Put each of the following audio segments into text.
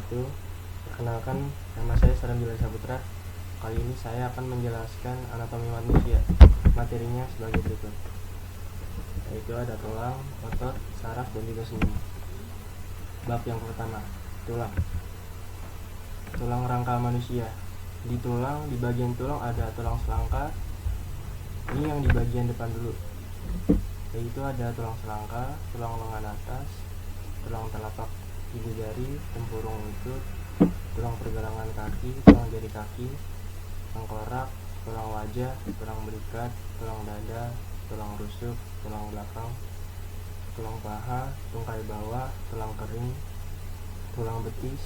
wabarakatuh. Perkenalkan, nama saya Sarandila Saputra. Kali ini saya akan menjelaskan anatomi manusia. Materinya sebagai berikut, yaitu ada tulang, otot, saraf, dan juga sendi. Bab yang pertama, tulang. Tulang rangka manusia. Di bagian tulang ada tulang selangka. Ini yang di bagian depan dulu, yaitu ada tulang selangka, tulang lengan atas, tulang telapak ibu jari, tempurung lutut, tulang pergelangan kaki, tulang jari kaki, tengkorak, tulang wajah, tulang belikat, tulang dada, tulang rusuk, tulang belakang, tulang paha, tungkai bawah, tulang kering, tulang betis,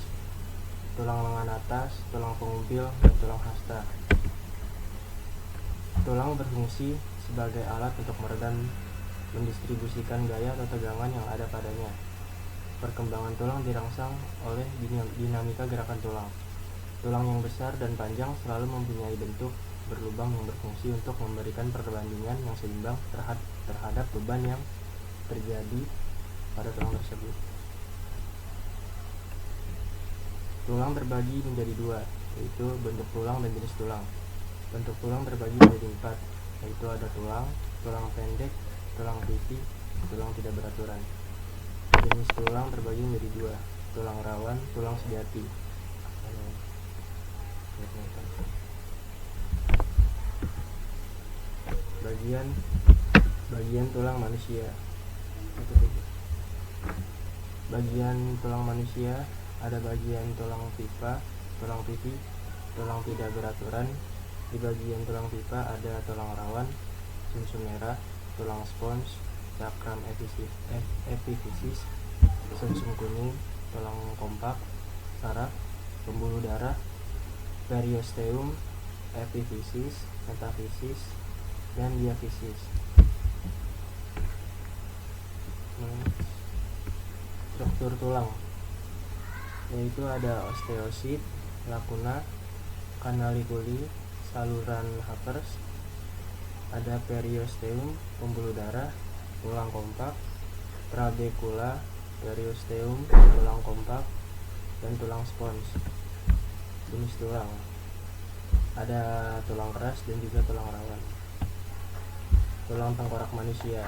tulang lengan atas, tulang pengumpil, dan tulang hasta. Tulang berfungsi sebagai alat untuk meredam mendistribusikan gaya atau tegangan yang ada padanya. Perkembangan tulang dirangsang oleh dinamika gerakan tulang. Tulang yang besar dan panjang selalu mempunyai bentuk berlubang yang berfungsi untuk memberikan perbandingan yang seimbang terhadap beban yang terjadi pada tulang tersebut. Tulang terbagi menjadi dua, yaitu bentuk tulang dan jenis tulang. Bentuk tulang terbagi menjadi 4, yaitu ada tulang pendek, tulang pipi, tulang tidak beraturan. Jenis tulang terbagi menjadi 2, tulang rawan, tulang sejati. Bagian tulang manusia. Bagian tulang manusia ada bagian tulang pipa, tulang pipi, tulang tidak beraturan. Di bagian tulang pipa ada tulang rawan, sumsum merah, tulang spons, cakram epifisiis, sumsum kuning, tulang kompak, saraf, pembuluh darah, periosteum, epifisiis, metafisis, dan diafisis. Struktur tulang, yaitu ada osteosit, lacuna, canaliculi, saluran Hackers, ada periosteum, pembuluh darah, tulang kompak, trabecula, periosteum, tulang kompak, dan tulang spons. Jenis tulang ada tulang keras dan juga tulang rawan. Tulang tengkorak manusia,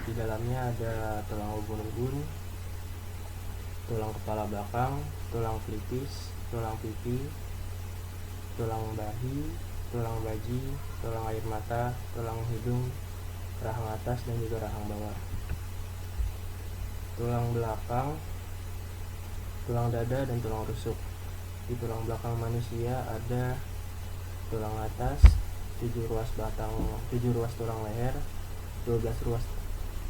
di dalamnya ada tulang ubun-ubun, tulang kepala belakang, tulang pelipis, tulang pipi, tulang bahi, tulang baji, tulang air mata, tulang hidung, rahang atas, dan juga rahang bawah. Tulang belakang, tulang dada, dan tulang rusuk. Di tulang belakang manusia ada tulang atas, 7 ruas tulang leher, 12 ruas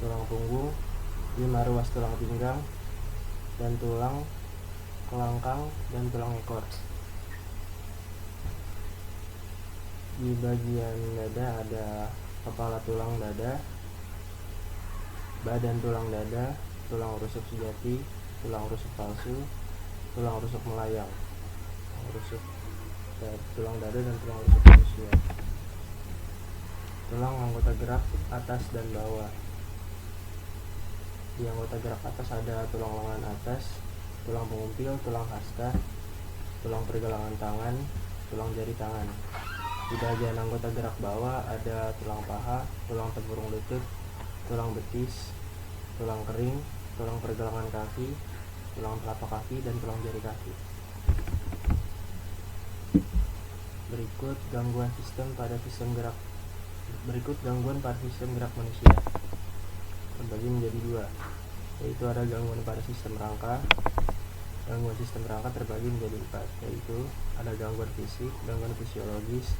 tulang punggung, 5 ruas tulang pinggang, dan tulang kelangkang dan tulang ekor. Di bagian dada ada kepala tulang dada, badan tulang dada, tulang rusuk sejati, tulang rusuk palsu, tulang rusuk melayang, tulang dada, dan tulang rusuk manusia. Tulang anggota gerak atas dan bawah. Di anggota gerak atas ada tulang lengan atas, tulang pengumpil, tulang hasta, tulang pergelangan tangan, tulang jari tangan. Di bagian anggota gerak bawah ada tulang paha, tulang tempurung lutut, tulang betis, tulang kering, tulang pergelangan kaki, tulang telapak kaki, dan tulang jari kaki. Berikut gangguan pada sistem gerak manusia. Terbagi menjadi 2, yaitu ada gangguan pada sistem rangka. Gangguan sistem rangka terbagi menjadi 4, yaitu ada gangguan fisik, gangguan fisiologis,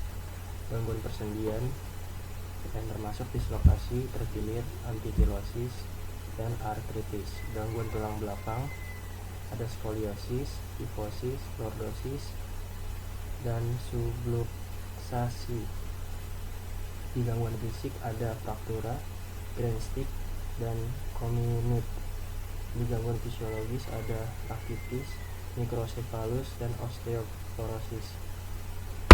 gangguan persendian, yang termasuk dislokasi, terkilir, antikilosis, dan artritis. Gangguan tulang belakang ada skoliosis, kifosis, lordosis, dan subluxasi. Di gangguan fisik ada fraktura, grand stick, dan comminuted. Di gangguan fisiologis ada rakitis, mikrosefalus, dan osteoporosis.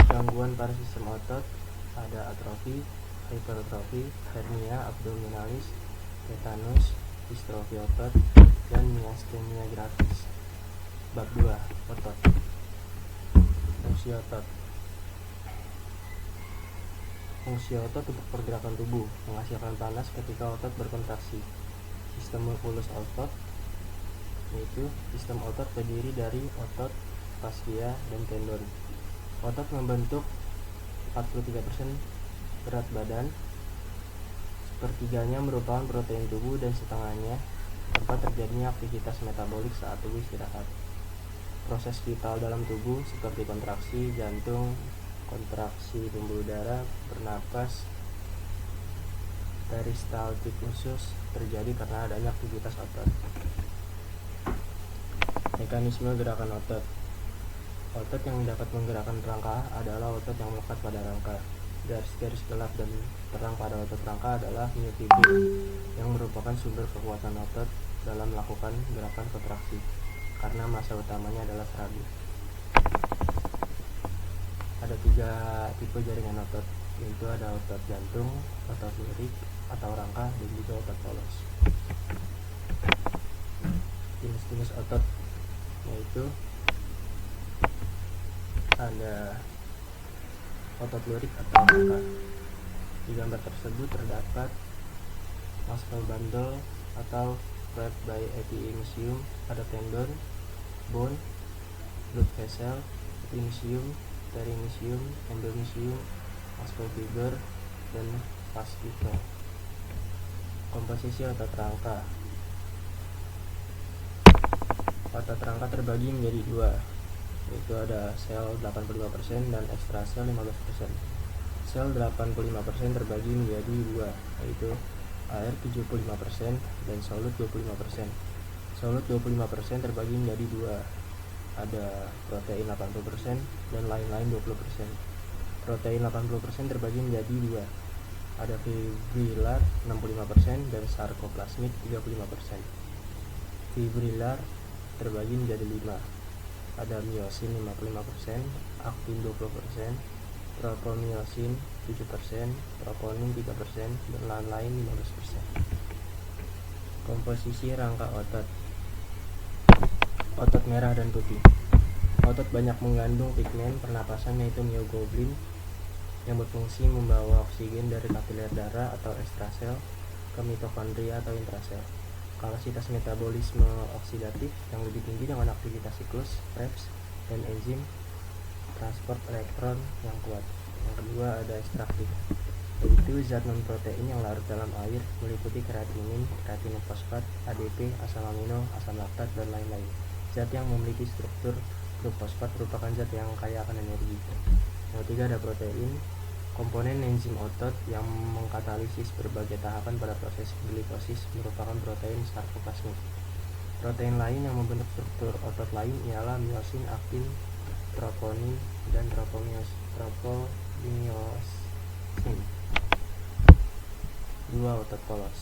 Gangguan pada sistem otot ada atrofi, hipertrofi, hernia abdominalis, tetanus, distrofi otot, dan miastenia gravis. Bab 2. Otot. Fungsi otot. Fungsi otot untuk pergerakan tubuh, menghasilkan panas ketika otot berkontraksi. Sistem muskulus otot, yaitu sistem otot terdiri dari otot, fascia, dan tendon. Otot membentuk 43% berat badan, sepertiganya merupakan protein tubuh, dan setengahnya tempat terjadinya aktivitas metabolik saat tubuh istirahat. Proses vital dalam tubuh seperti kontraksi jantung, kontraksi pembuluh darah, bernapas, peristaltik usus terjadi karena adanya aktivitas otot. Mekanisme gerakan otot. Otot yang dapat menggerakkan rangka adalah otot yang melekat pada rangka. Garis-garis gelap dan terang pada otot rangka adalah myofibril, yang merupakan sumber kekuatan otot dalam melakukan gerakan kontraksi, karena massa utamanya adalah serabi. Ada 3 tipe jaringan otot, yaitu ada otot jantung, otot lirik atau rangka, dan juga otot polos. Jenis-jenis otot yaitu ada otot lirik atau rangka. Di gambar tersebut terdapat muscle bundle atau wrapped by epimysium, ada tendon, bone, blood vessel, epimysium, perimysium, endomysium, muscle fiber, dan fascicle. Komposisi otot rangka. Otot rangka terbagi menjadi 2, yaitu ada sel 85% dan ekstrasel 15%. Sel 85% terbagi menjadi 2, yaitu air 75% dan solut 25%. Solut 25% terbagi menjadi 2, ada protein 80% dan lain-lain 20%. Protein 80% terbagi menjadi 2, ada fibrilar 65% dan sarkoplasmik 35%. Fibrilar terbagi menjadi 5, ada miosin 55%, aktin 20%, tropomiosin 7%, troponin 3%, dan lain-lain 15%. Komposisi rangka otot. Otot merah dan putih. Otot banyak mengandung pigmen pernapasan, yaitu myoglobin, yang berfungsi membawa oksigen dari kapiler darah atau ekstrasel ke mitokondria atau intrasel. Kapasitas metabolisme oksidatif yang lebih tinggi dengan aktivitas siklus Krebs dan enzim transport elektron yang kuat. Yang kedua ada ekstraktif, yaitu zat non-protein yang larut dalam air, meliputi kreatinin, kreatinofosfat, ADP, asam amino, asam laktat, dan lain-lain. Zat yang memiliki struktur grup fosfat merupakan zat yang kaya akan energi. Yang ketiga ada protein, komponen enzim otot yang mengkatalisis berbagai tahapan pada proses glikosis merupakan protein sarkoplasmik. Protein lain yang membentuk struktur otot lain ialah miosin, aktin, troponin, dan tropomiosin. 2. Otot polos.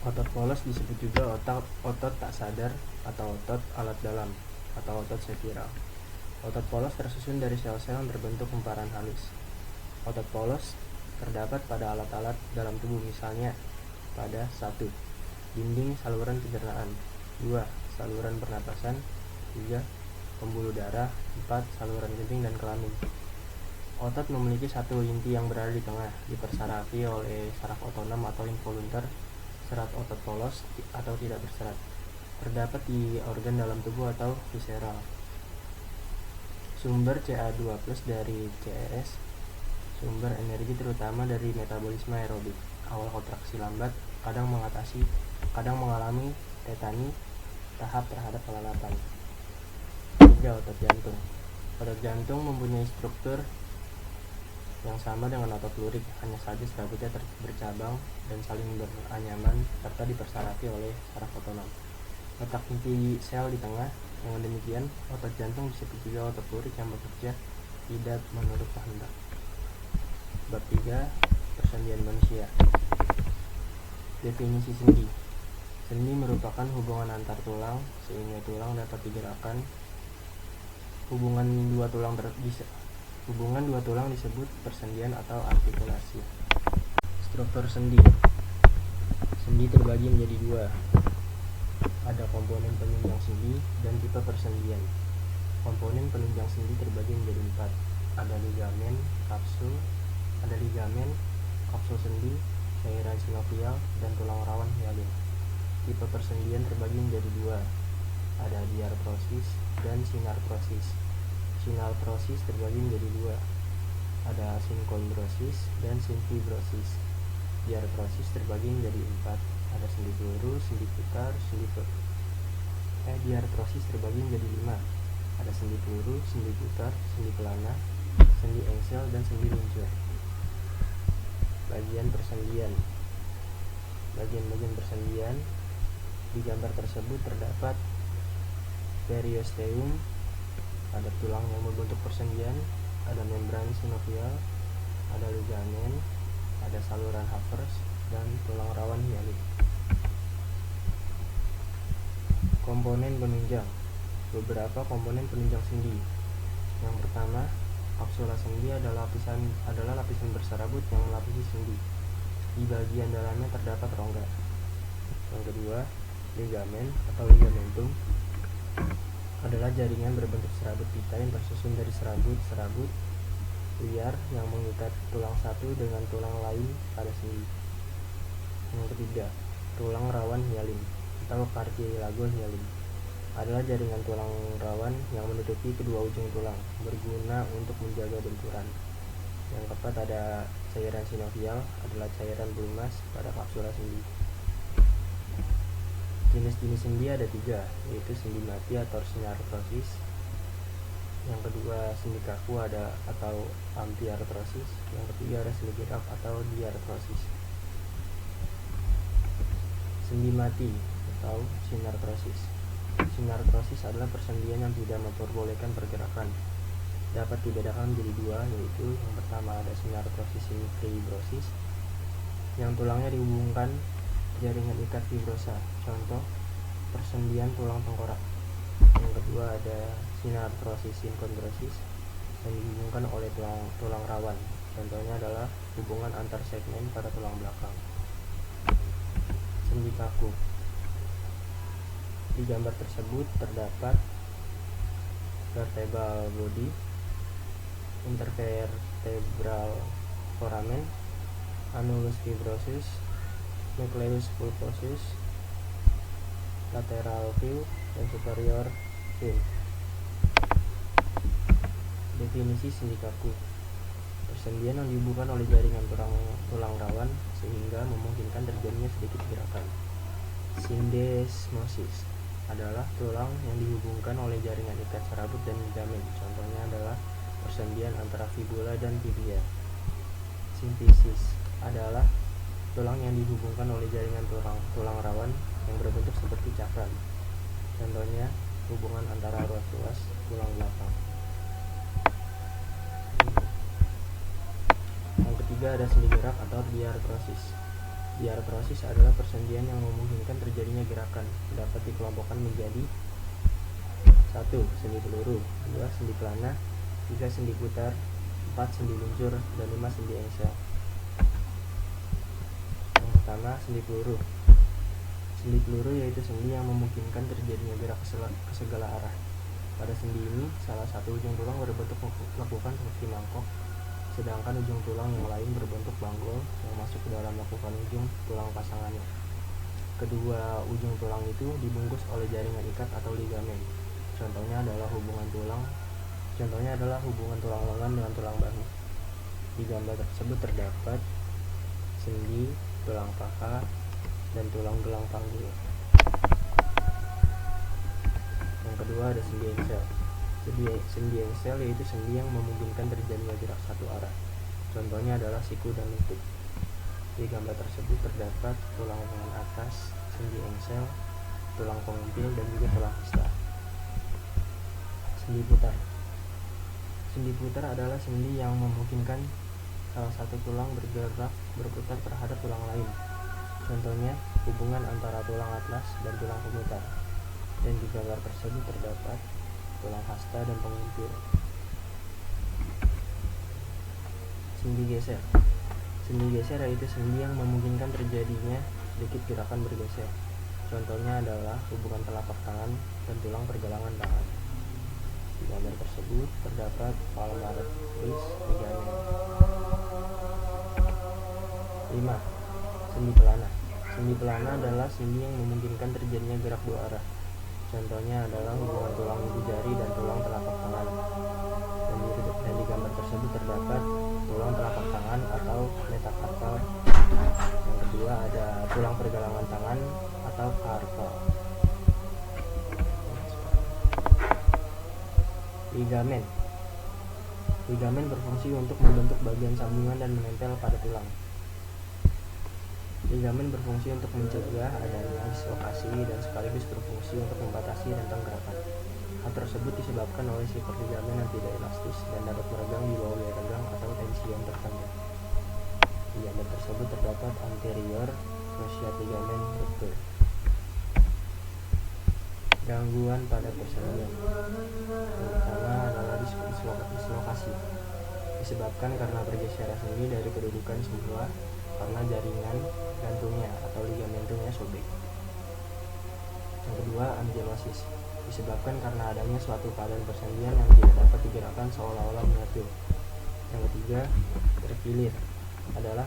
Otot polos disebut juga otot tak sadar atau otot alat dalam atau otot seviral. Otot polos tersusun dari sel-sel yang terbentuk hamparan halus. Otot polos terdapat pada alat-alat dalam tubuh, misalnya pada 1. Dinding saluran pencernaan, 2. Saluran pernapasan, 3. Pembuluh darah, 4. Saluran kencing dan kelamin. Otot memiliki satu inti yang berada di tengah, dipersarafi oleh saraf otonom atau involuntar. Serat otot polos atau tidak berserat terdapat di organ dalam tubuh atau visceral. Sumber Ca2+ dari CRS, sumber energi terutama dari metabolisme aerobik. Awal kontraksi lambat, kadang mengalami tetani tahap terhadap kelelapan. 3. Otot jantung. Otot jantung mempunyai struktur yang sama dengan otot lurik, hanya saja serabutnya bercabang dan saling beranyaman serta dipersarafi oleh saraf otonom. Letak inti sel di tengah. Dengan demikian, otot jantung disebut juga otot lurik yang bekerja tidak menurut kehendak. Bab 3. Persendian manusia. Definisi sendi. Sendi merupakan hubungan antar tulang sehingga tulang dapat digerakkan. Hubungan dua tulang disebut persendian atau artikulasi. Struktur sendi. Sendi terbagi menjadi 2. Ada komponen penunjang sendi dan tipe Tipe persendian. Komponen penunjang sendi terbagi menjadi 4. Ada ligamen, kapsul sendi, cairan sinovial, dan tulang rawan hialin. Tipe persendian terbagi menjadi 2. Ada diartrosis dan sinartrosis. Sinartrosis terbagi menjadi 2. Ada sinkondrosis dan sinfibrosis. Diartrosis terbagi menjadi 4. Ada sendi peluru, sendi putar, diartrosis terbagi menjadi 5. Ada sendi peluru, sendi putar, sendi pelana, sendi engsel, dan sendi luncur. Bagian persendian. Di gambar tersebut terdapat periosteum, ada tulang yang membentuk persendian, ada membran sinovial, ada ligamen, ada saluran Havers, dan tulang rawan hialin. Komponen penunjang. Beberapa komponen penunjang sendi. Yang pertama, kapsula sendi adalah lapisan berserabut yang melapisi sendi. Di bagian dalamnya terdapat rongga. Yang kedua, ligamen atau ligamentum adalah jaringan berbentuk serabut pita yang tersusun dari serabut liar yang mengikat tulang satu dengan tulang lain pada sendi. Yang ketiga, tulang rawan hialin atau cartilago hialin adalah jaringan tulang rawan yang menutupi kedua ujung tulang, berguna untuk menjaga benturan. Yang keempat, ada cairan sinovial, adalah cairan pelumas pada kapsula sendi. Jenis-jenis sendi ada 3, yaitu sendi mati atau sinartrosis. Yang kedua, sendi kaku atau amfiartrosis. Yang ketiga, ada sendi gerak atau diartrosis. Sendi mati atau sinartrosis. Sinartrosis adalah persendian yang tidak memperbolehkan pergerakan. Dapat dibedakan menjadi 2, yaitu yang pertama ada sinartrosis fibrosis, yang tulangnya dihubungkan jaringan ikat fibrosa, contoh persendian tulang tengkorak. Yang kedua ada sinartrosis sinkondrosis, yang dihubungkan oleh tulang rawan, contohnya adalah hubungan antar segmen pada tulang belakang. Sendi kaku. Di gambar tersebut terdapat vertebral body, intervertebral foramen, annulus fibrosus, nucleus pulposus, lateral view, dan superior view. Definisi sendi kaku. Persendian yang dihubungkan oleh jaringan tulang rawan sehingga memungkinkan terjadinya sedikit gerakan. Syndesmosis adalah tulang yang dihubungkan oleh jaringan ikat serabut dan ligamen, contohnya adalah persendian antara fibula dan tibia. Simfisis adalah tulang yang dihubungkan oleh jaringan tulang rawan yang berbentuk seperti cakram, contohnya hubungan antara ruas tulang belakang. Yang ketiga ada sendi gerak atau diartrosis. Diartrosis adalah persendian yang memungkinkan terjadinya gerakan. Dapat dikelompokkan menjadi 1. Sendi peluru, 2. Sendi pelana, 3. Sendi putar, 4. Sendi luncur, dan 5. Sendi engsel. Yang pertama, sendi peluru. Sendi peluru yaitu sendi yang memungkinkan terjadinya gerak ke segala arah. Pada sendi ini, salah satu ujung tulang berbentuk lekukan seperti mangkok, sedangkan ujung tulang yang lain berbentuk banggol yang masuk ke dalam lekukan ujung tulang pasangannya. Kedua ujung tulang itu dibungkus oleh jaringan ikat atau ligamen. Contohnya adalah hubungan tulang lengan dengan tulang bahu. Di gambar tersebut terdapat sendi, tulang paha, dan tulang gelang panggul. Yang kedua ada sendi engsel. Sendi engsel yaitu sendi yang memungkinkan terjadinya gerak satu arah. Contohnya adalah siku dan lutut. Di gambar tersebut terdapat tulang lengan atas, sendi engsel, tulang pengumpil, dan juga tulang hasta. Sendi putar. Sendi putar adalah sendi yang memungkinkan salah satu tulang berputar terhadap tulang lain. Contohnya hubungan antara tulang atlas dan tulang pemutar. Dan di gambar tersebut terdapat tulang hasta dan pengumpil. Sendi geser. Sendi geser yaitu sendi yang memungkinkan terjadinya sedikit gerakan bergeser. Contohnya adalah hubungan telapak tangan dan tulang pergelangan tangan. Di gambar tersebut terdapat palmaris ligamen. 5. Sendi pelana. Sendi pelana adalah sendi yang memungkinkan terjadinya gerak dua arah. Contohnya adalah hubungan tulang ibu jari dan tulang telapak tangan. Dan di gambar tersebut terdapat tulang telapak tangan atau metakarpal. Yang kedua ada tulang pergelangan tangan atau karpal. Ligamen. Ligamen berfungsi untuk membentuk bagian sambungan dan menempel pada tulang. Ligamen berfungsi untuk mencegah adanya dislokasi dan sekaligus berfungsi untuk membatasi rentang gerakan. Hal tersebut disebabkan oleh sifat ligamen yang tidak elastis dan dapat meregang di bawah gaya regang atau tension tertentu. Di gambar tersebut terdapat anterior cruciate ligamen rupture. Gangguan pada persendian. Yang pertama adalah dislokasi. Disebabkan karena pergeseran sendi dari kedudukan semula karena jaringan gantungnya atau ligamentumnya sobek. Yang kedua, ankylosis. Disebabkan karena adanya suatu keadaan persendian yang tidak dapat digerakkan seolah-olah menyatu. Yang ketiga, terkilir. Adalah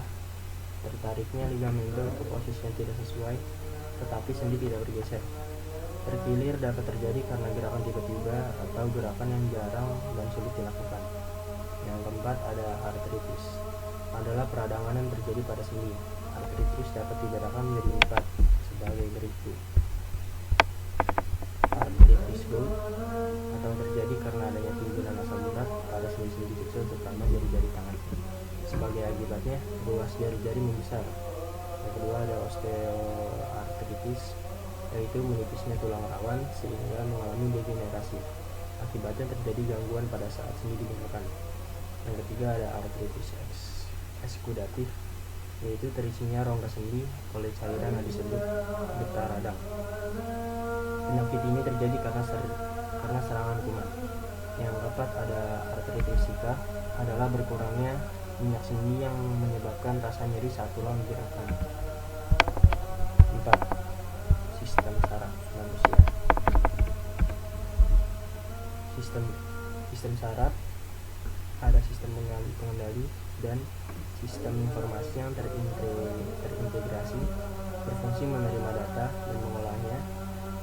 tertariknya ligamentum ke posisi yang tidak sesuai, tetapi sendi tidak bergeser. Terkilir dapat terjadi karena gerakan tiba-tiba atau gerakan yang jarang dan sulit dilakukan. Yang keempat ada artritis. Adalah peradangan yang terjadi pada sendi. Artritis dapat dibedakan menjadi 4 sebagai berikut. Artritis gout atau terjadi karena adanya timbunan asam urat pada sendi-sendi kecil terutama jari-jari tangan. Sebagai akibatnya, ruas jari-jari membesar. Yang kedua ada osteoartritis, yaitu menipisnya tulang rawan sehingga mengalami degenerasi. Akibatnya terjadi gangguan pada saat sendi digunakan. Yang ketiga ada artritis ekskudatif, yaitu terisinya rongga sendi oleh cairan yang disebut getah radang. Penyakit ini terjadi karena serangan kuman. Yang keempat ada artritis sika, adalah berkurangnya minyak sendi yang menyebabkan rasa nyeri saat tulang digerakkan. 4. Sistem saraf manusia. Sistem saraf ada sistem pengendali dan sistem informasi yang terintegrasi, berfungsi menerima data dan mengolahnya,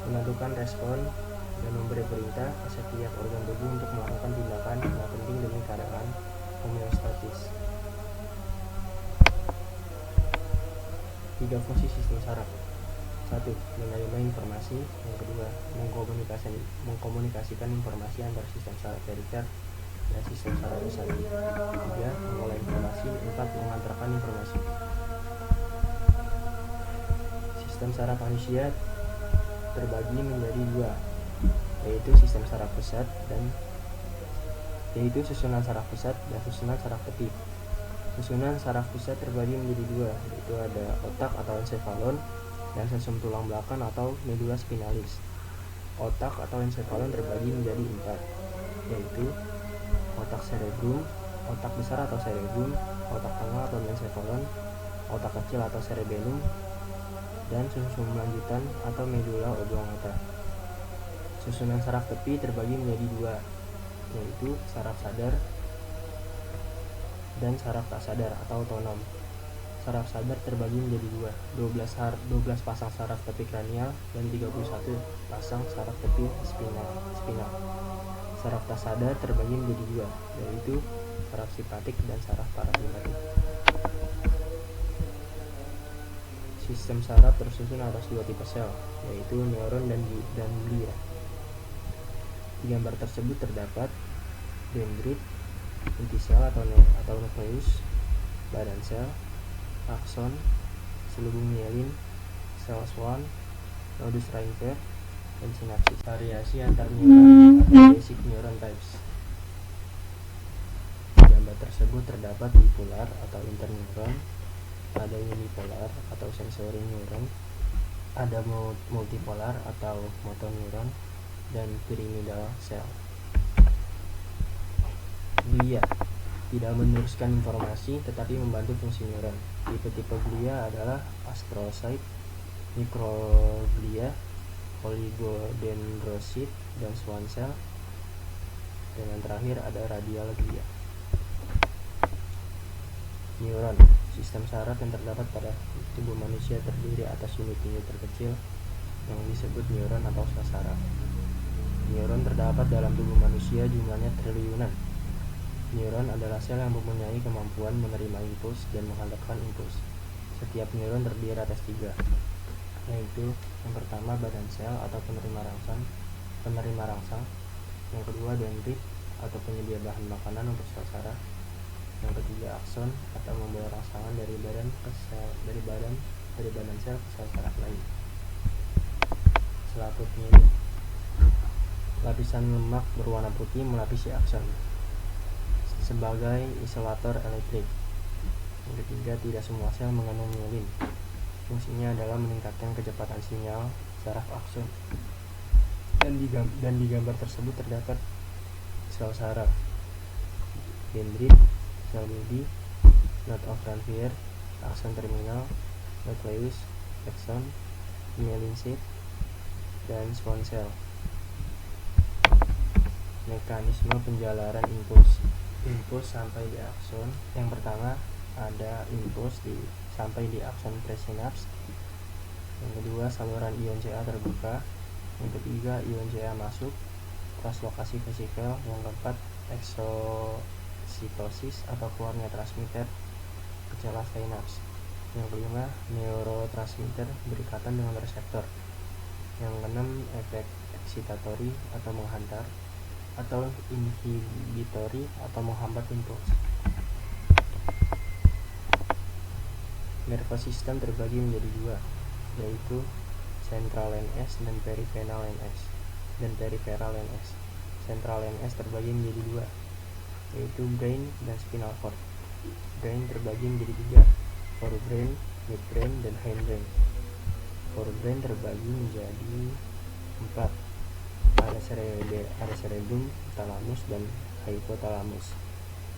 menentukan respon, dan memberi perintah ke setiap organ tubuh untuk melakukan tindakan yang penting demi keadaan homeostatis. 3 fungsi sistem saraf. 1. Menerima informasi. Yang kedua, mengkomunikasikan informasi antar sistem saraf perifer dan sistem saraf pusat. 3. Mengolah informasi. 4. Mengantarkan informasi. Sistem saraf manusia terbagi menjadi 2, yaitu sistem saraf pusat yaitu susunan saraf pusat dan susunan saraf tepi. Susunan saraf pusat terbagi menjadi 2, yaitu ada otak atau encephalon dan sumsum tulang belakang atau medula spinalis. Otak atau encephalon terbagi menjadi 4, yaitu otak cerebrum, otak besar atau cerebrum, otak tengah atau encephalon, otak kecil atau cerebellum, dan sumsum lanjutan atau medula oblongata. Susunan saraf tepi terbagi menjadi 2, yaitu saraf sadar dan saraf tak sadar atau otonom. Saraf sadar terbagi menjadi 12 pasang saraf tepi kranial dan 31 pasang saraf tepi spinal. Saraf tak sadar terbagi menjadi 2, yaitu saraf simpatik dan saraf parasimpatik. Sistem saraf tersusun atas 2 tipe sel, yaitu neuron dan glia. Di gambar tersebut terdapat dendrit, inti sel atau nukleus, badan sel, akson, selubung mielin, sel Schwann, nodus Reinfeldt, dan sinapsis. Variasi antar neuron atau basic neuron types. Di gambar tersebut terdapat bipolar atau interneuron, ada unipolar atau sensory neuron, ada multipolar atau motoneuron, dan pyramidal cell. Glia tidak meneruskan informasi tetapi membantu fungsi neuron. Tipe-tipe glia adalah astrocyte, mikroglia, oligodendrosit, dan Schwann cell. Dan yang terakhir ada radial glia. Neuron, sistem saraf yang terdapat pada tubuh manusia terdiri atas unit-unit terkecil yang disebut neuron atau sel saraf. Neuron terdapat dalam tubuh manusia, jumlahnya triliunan. Neuron adalah sel yang mempunyai kemampuan menerima impuls dan menghantarkan impuls. Setiap neuron terdiri atas 3, yaitu yang pertama badan sel atau penerima rangsang, yang kedua dendrit atau penyedia bahan makanan untuk sel saraf, yang ketiga akson atau membawa rangsangan dari badan sel ke sel saraf lain. Selaput mielin, lapisan lemak berwarna putih melapisi akson sebagai isolator elektrik. Yang ketiga, tidak semua sel mengandung mielin. Fungsinya adalah meningkatkan kecepatan sinyal saraf akson. Dan di gambar tersebut terdapat sel saraf, dendrit, sel bodi, node of Ranvier, akson terminal, nucleus, axon, myelin sheath, dan Schwann cell. Mekanisme penjalaran impuls sampai di akson. Yang pertama ada impuls sampai di akson presinaps. Yang kedua, saluran ion Ca terbuka. Yang ketiga, ion Ca masuk, translokasi vesikel. Yang keempat, eksositosis atau keluarnya transmitter ke celah sinaps. Yang kelima, neurotransmitter berikatan dengan reseptor. Yang keenam, efek eksitatori atau menghantar, atau inhibitori atau menghambat impuls. Nervous system terbagi menjadi 2, yaitu central NS dan peripheral NS. Central NS terbagi menjadi 2, yaitu brain dan spinal cord. Brain terbagi menjadi 3, forebrain, midbrain, dan hindbrain. Forebrain terbagi menjadi 4, ada cerebrum, thalamus, dan hypothalamus,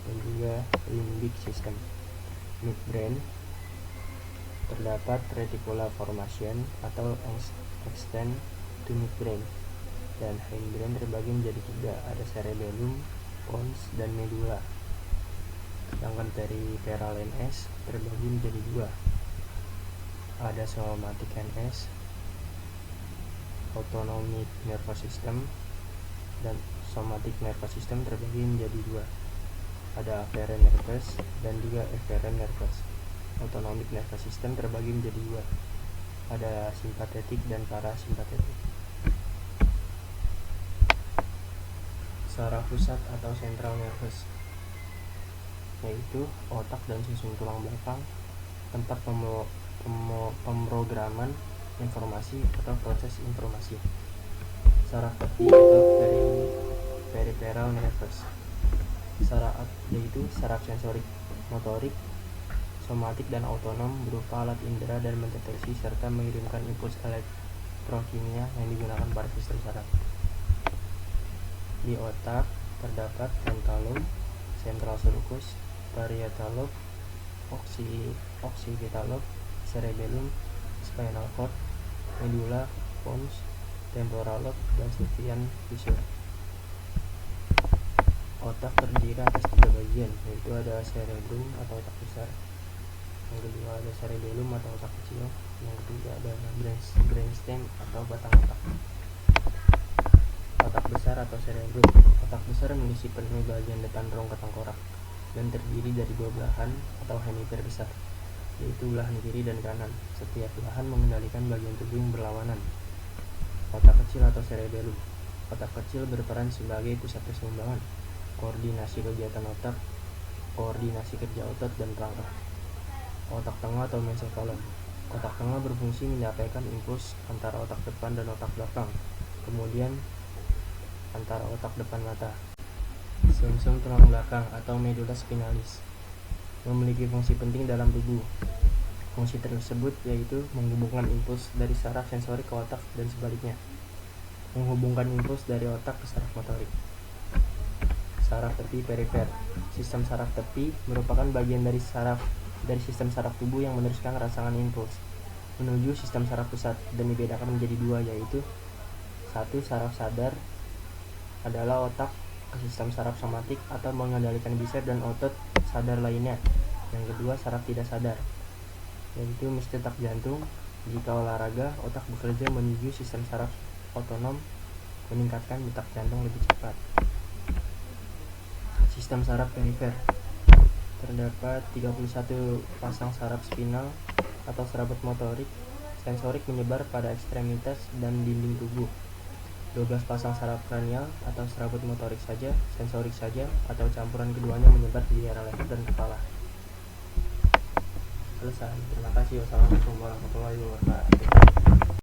dan juga limbic system. Midbrain terdapat reticular formation atau extend to midbrain, dan hindbrain terbagi menjadi 3, ada cerebellum, pons, dan medulla. Sedangkan peripheral NS terbagi menjadi 2, ada somatic NS, autonomic nervous system, dan somatic nervous system terbagi menjadi 2, ada afferent nervous dan juga efferent nervous. Autonomic nervous system terbagi menjadi 2, ada simpatetik dan parasimpatetik. Saraf pusat atau central nervous, yaitu otak dan sumsum tulang belakang, tempat pemrograman informasi atau proses informasi. Saraf tepi atau peripheral nervous, yaitu saraf sensorik, motorik, somatik, dan otonom berupa alat indera dan mendeteksi serta mengirimkan impuls elektrokimia yang digunakan pada sistem saraf. Di otak terdapat frontalum, central sulcus, parietal lobe, occipital lobe, cerebellum, spinal cord, medulla, pons, temporal lobe, dan Sylvian fissure. Otak terdiri atas 3 bagian, yaitu ada cerebrum atau otak besar, yang kedua ada cerebellum atau otak kecil, yang ketiga ada brainstem atau batang otak. Otak besar atau cerebrum. Otak besar mengisi penuh bagian depan rongga tengkorak dan terdiri dari 2 belahan atau hemisfer besar, yaitu belahan kiri dan kanan. Setiap belahan mengendalikan bagian tubuh yang berlawanan. Otak kecil atau cerebellum. Otak kecil berperan sebagai pusat keseimbangan, koordinasi kegiatan otak, koordinasi kerja otot dan perangkat. Otak tengah atau mesencephalon. Otak tengah berfungsi menyampaikan impuls antara otak depan dan otak belakang, kemudian antara otak depan mata. Sumsum tulang belakang atau medulla spinalis memiliki fungsi penting dalam tubuh. Fungsi tersebut yaitu menghubungkan impuls dari saraf sensorik ke otak dan sebaliknya, menghubungkan impuls dari otak ke saraf motorik. Saraf tepi perifer. Sistem saraf tepi merupakan bagian dari sistem saraf tubuh yang meneruskan rangsangan impuls. menuju sistem saraf pusat dan dibedakan menjadi dua, yaitu satu, saraf sadar adalah otak ke sistem saraf somatik atau mengendalikan bisep dan otot sadar lainnya. Yang kedua, saraf tidak sadar, yaitu meski detak jantung. Jika olahraga, otak bekerja menuju sistem saraf otonom, meningkatkan detak jantung lebih cepat. Sistem saraf perifer. Terdapat 31 pasang saraf spinal atau serabut motorik sensorik menyebar pada ekstremitas dan dinding tubuh. 12 pasang saraf kranial atau serabut motorik saja, sensorik saja, atau campuran keduanya menyebar di daerah leher dan kepala. Selesai. Terima kasih. Wassalamualaikum warahmatullahi wabarakatuh.